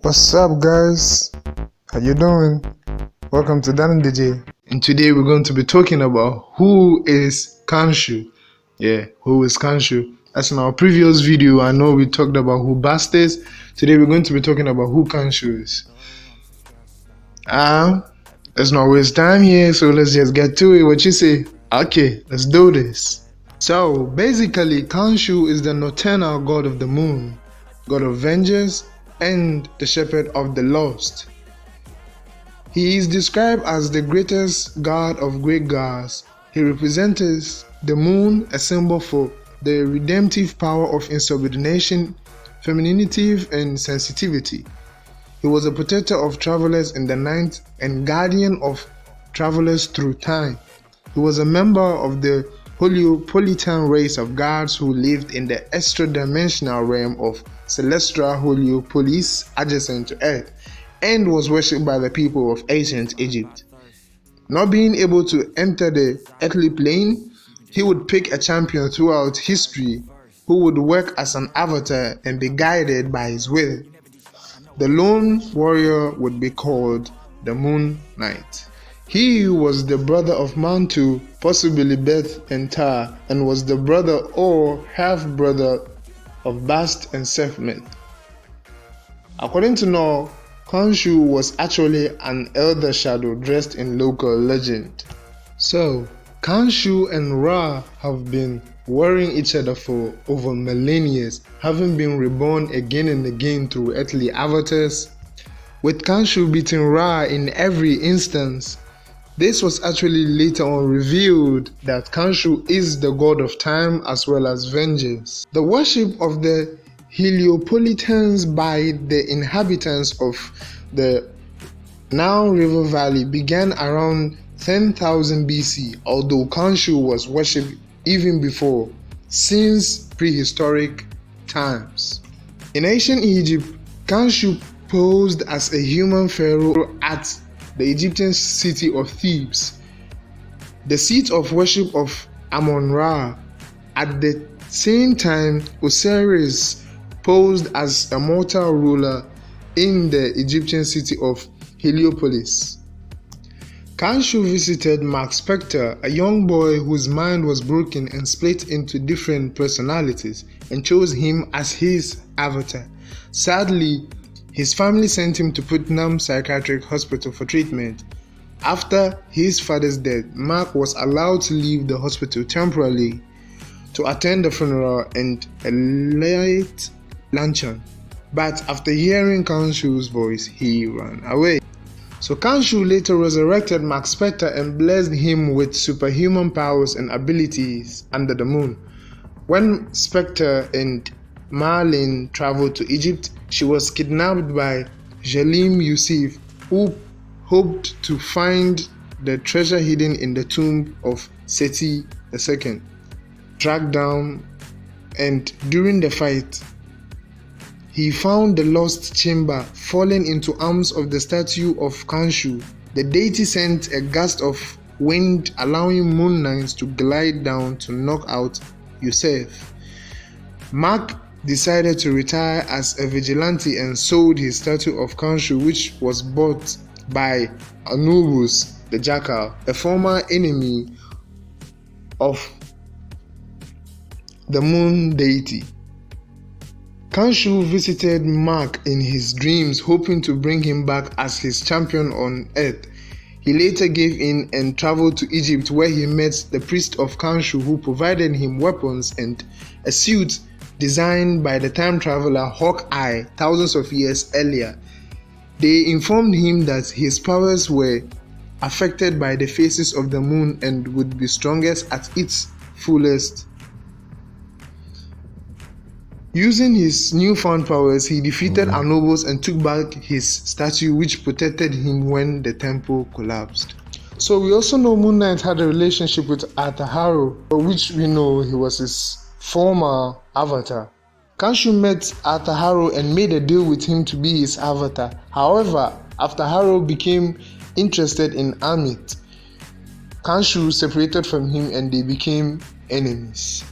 What's up, guys? How you doing? Welcome to Dejey. And today we're going to be talking about who is Khonshu. Yeah, who is Khonshu? As in our previous video, I know we talked about who Bast is. Today we're going to be talking about who Khonshu is. Let's not waste time here, so let's just get to it. What you say? Okay, let's do this. So basically, Khonshu is the nocturnal god of the moon, god of vengeance, and the shepherd of the lost. He is described as the greatest god of great gods. He represents the moon, a symbol for the redemptive power of insubordination, femininity, and sensitivity. He was a protector of travelers in the night and guardian of travelers through time. He was a member of the Heliopolitan race of gods who lived in the extra-dimensional realm of celestial Heliopolis adjacent to Earth, and was worshipped by the people of ancient Egypt. Not being able to enter the earthly plane, he would pick a champion throughout history who would work as an avatar and be guided by his will. The lone warrior would be called the Moon Knight. He was the brother of Mantu, possibly Beth and Ta, and was the brother or half-brother of Bast and Sephmet. According to Noah, Khonshu was actually an elder shadow dressed in local legend. So, Khonshu and Ra have been warring each other for over millennia, having been reborn again and again through earthly avatars, with Khonshu beating Ra in every instance. This was actually later on revealed that Khonshu is the god of time as well as vengeance. The worship of the Heliopolitans by the inhabitants of the Nile River Valley began around 10,000 BC, although Khonshu was worshipped even before, since prehistoric times. In ancient Egypt, Khonshu posed as a human pharaoh at the Egyptian city of Thebes, the seat of worship of Amun-Ra. At the same time, Osiris posed as a mortal ruler in the Egyptian city of Heliopolis. Khonshu visited Mark Spector, a young boy whose mind was broken and split into different personalities, and chose him as his avatar. Sadly, his family sent him to Putnam Psychiatric Hospital for treatment. After his father's death, Mark was allowed to leave the hospital temporarily to attend the funeral and a late luncheon. But after hearing Khonshu's voice, he ran away. So Khonshu later resurrected Mark Spector and blessed him with superhuman powers and abilities under the moon. When Spector and Marlin traveled to Egypt, she was kidnapped by Jalim Yusuf, who hoped to find the treasure hidden in the tomb of Seti II. Tracked down, and during the fight, he found the lost chamber fallen into arms of the statue of Khonshu. The deity sent a gust of wind, allowing Moon Knights to glide down to knock out Yusuf. Mark decided to retire as a vigilante and sold his statue of Khonshu, which was bought by Anubis the Jackal, a former enemy of the moon deity. Khonshu visited Mark in his dreams, hoping to bring him back as his champion on Earth. He later gave in and traveled to Egypt, where he met the priest of Khonshu, who provided him weapons and a suit designed by the time traveler Hawkeye thousands of years earlier. They informed him that his powers were affected by the phases of the moon and would be strongest at its fullest. Using his newfound powers, he defeated Anubis and took back his statue, which protected him when the temple collapsed. So we also know Moon Knight had a relationship with Ataharu, which we know he was his former avatar. Khonshu met Ataharu and made a deal with him to be his avatar. However, after Haru became interested in Amit, Khonshu separated from him and they became enemies.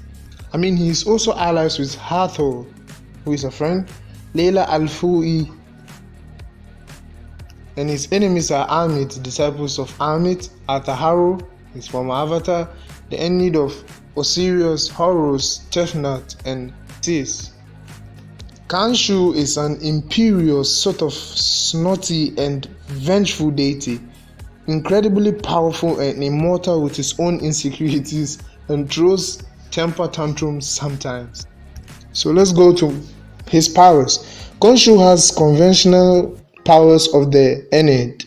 He's also allies with Hathor, who is a friend, Layla Al-Fui, and his enemies are Amit, disciples of Amit, Ataharu, his former avatar, the Ennead of Osiris, Horus, Tefnut, and Sis. Khonshu is an imperious, sort of snotty and vengeful deity, incredibly powerful and immortal with his own insecurities and throws temper tantrums sometimes. So let's go to his powers. Khonshu has conventional powers of the Ennead,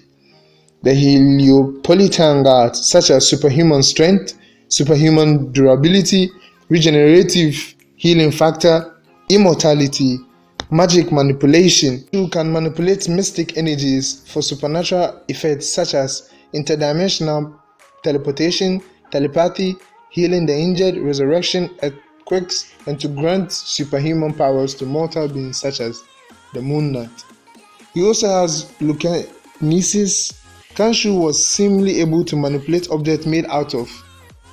the Heliopolitan gods, such as superhuman strength, superhuman durability, regenerative healing factor, immortality, magic manipulation. Khonshu can manipulate mystic energies for supernatural effects such as interdimensional teleportation, telepathy, healing the injured, resurrection, earthquakes, and to grant superhuman powers to mortal beings such as the Moon Knight. He also has telekinesis. Khonshu was seemingly able to manipulate objects made out of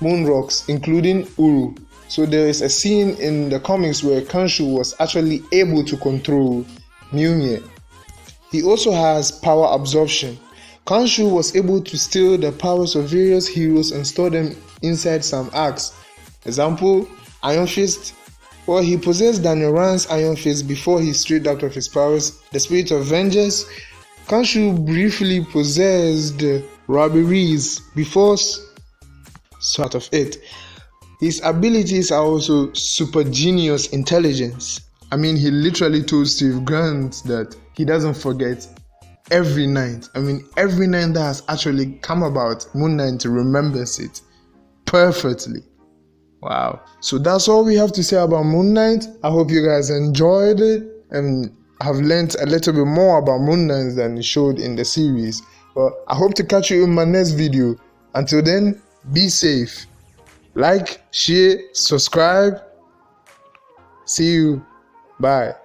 moon rocks, including Uru. So there is a scene in the comics where Khonshu was actually able to control Mjolnir. He also has power absorption. Khonshu was able to steal the powers of various heroes and store them inside some arcs. Example, Iron Fist. Well, he possessed Daniel Rand's Iron Fist before he stripped out of his powers. The Spirit of Vengeance. Khonshu briefly possessed Robberies before out of it. His abilities are also super genius intelligence. I mean, he literally told Steve Grant that he doesn't forget every night. I mean, every night that has actually come about, Moon Knight remembers it perfectly. Wow. So that's all we have to say about Moon Knight. I hope you guys enjoyed it and have learned a little bit more about Moon Knight than it showed in the series. But I hope to catch you in my next video. Until then, be safe. Like, share, subscribe. See you. Bye.